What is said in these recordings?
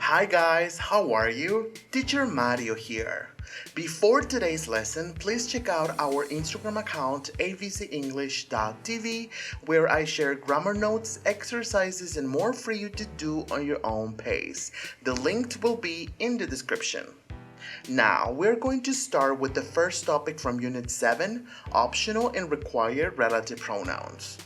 Hi guys, how are you? Teacher Mario here. Before today's lesson, please check out our Instagram account abcenglish.tv where I share grammar notes, exercises, and more for you to do on your own pace. The link will be in the description. Now, we're going to start with the first topic from Unit 7, Optional and Required Relative Pronouns.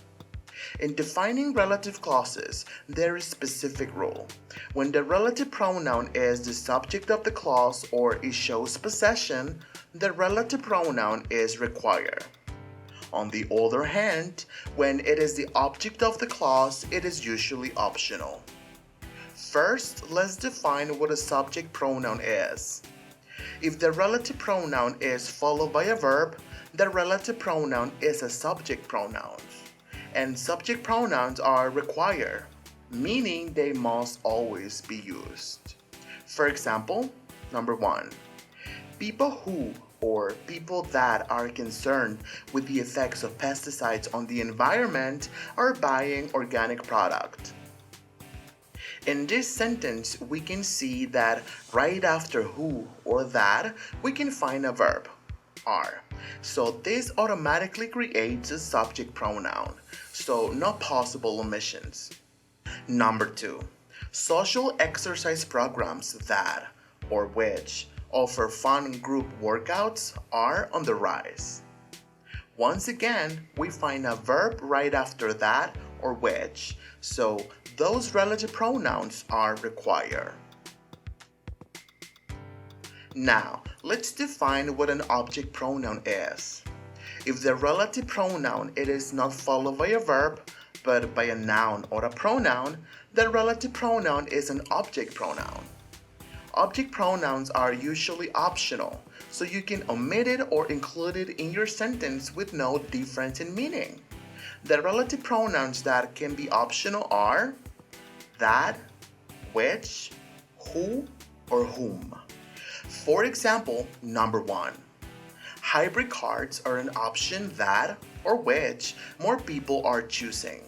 In defining relative clauses, there is a specific rule. When the relative pronoun is the subject of the clause or it shows possession, the relative pronoun is required. On the other hand, when it is the object of the clause, it is usually optional. First, let's define what a subject pronoun is. If the relative pronoun is followed by a verb, the relative pronoun is a subject pronoun. And subject pronouns are required, meaning they must always be used. For example, number 1, people who or people that are concerned with the effects of pesticides on the environment are buying organic product. In this sentence, we can see that right after who or that, we can find a verb, are. So this automatically creates a subject pronoun, so no possible omissions. Number 2, social exercise programs that or which offer fun group workouts are on the rise. Once again, we find a verb right after that or which, so those relative pronouns are required. Now, let's define what an object pronoun is. If the relative pronoun it is not followed by a verb, but by a noun or a pronoun, the relative pronoun is an object pronoun. Object pronouns are usually optional, so you can omit it or include it in your sentence with no difference in meaning. The relative pronouns that can be optional are that, which, who, or whom. For example, number 1, hybrid cars are an option that or which more people are choosing.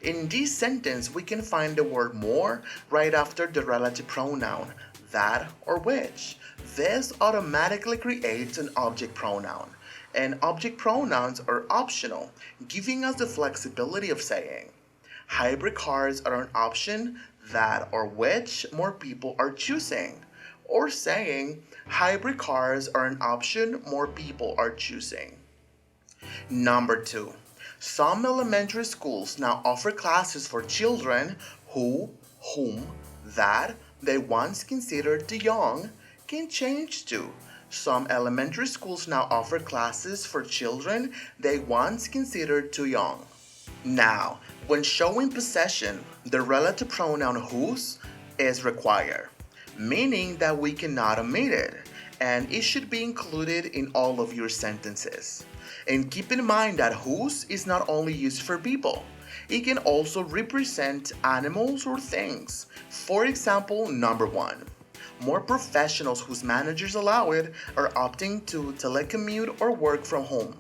In this sentence, we can find the word more right after the relative pronoun that or which. This automatically creates an object pronoun, and object pronouns are optional, giving us the flexibility of saying hybrid cars are an option that or which more people are choosing, or saying hybrid cars are an option more people are choosing. Number 2, some elementary schools now offer classes for children who, whom, that they once considered too young can change to. Some elementary schools now offer classes for children they once considered too young. Now, when showing possession, the relative pronoun whose is required, meaning that we cannot omit it, and it should be included in all of your sentences. And keep in mind that whose is not only used for people, it can also represent animals or things. For example, number 1, more professionals whose managers allow it are opting to telecommute or work from home.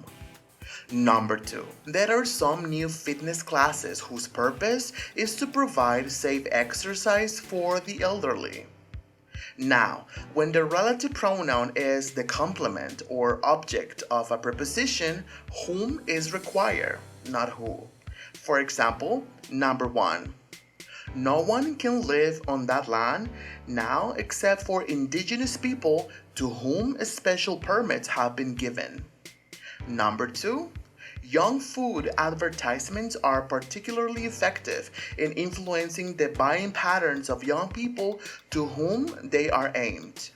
Number 2, there are some new fitness classes whose purpose is to provide safe exercise for the elderly. Now, when the relative pronoun is the complement or object of a preposition, whom is required, not who. For example, number 1, no one can live on that land now except for indigenous people to whom special permits have been given. Number 2, young food advertisements are particularly effective in influencing the buying patterns of young people to whom they are aimed.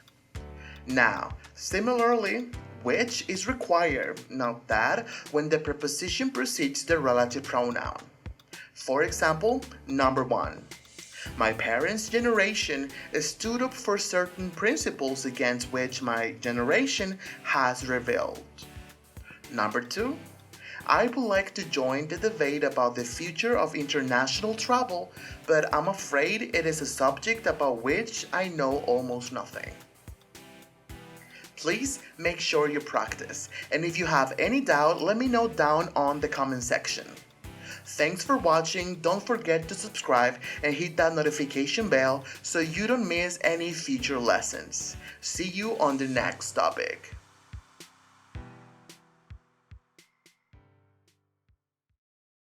Now, similarly, which is required, note that when the preposition precedes the relative pronoun. For example, number 1, my parents' generation stood up for certain principles against which my generation has rebelled. Number 2, I would like to join the debate about the future of international travel, but I'm afraid it is a subject about which I know almost nothing. Please make sure you practice, and if you have any doubt, let me know down on the comment section. Thanks for watching. Don't forget to subscribe and hit that notification bell so you don't miss any future lessons. See you on the next topic.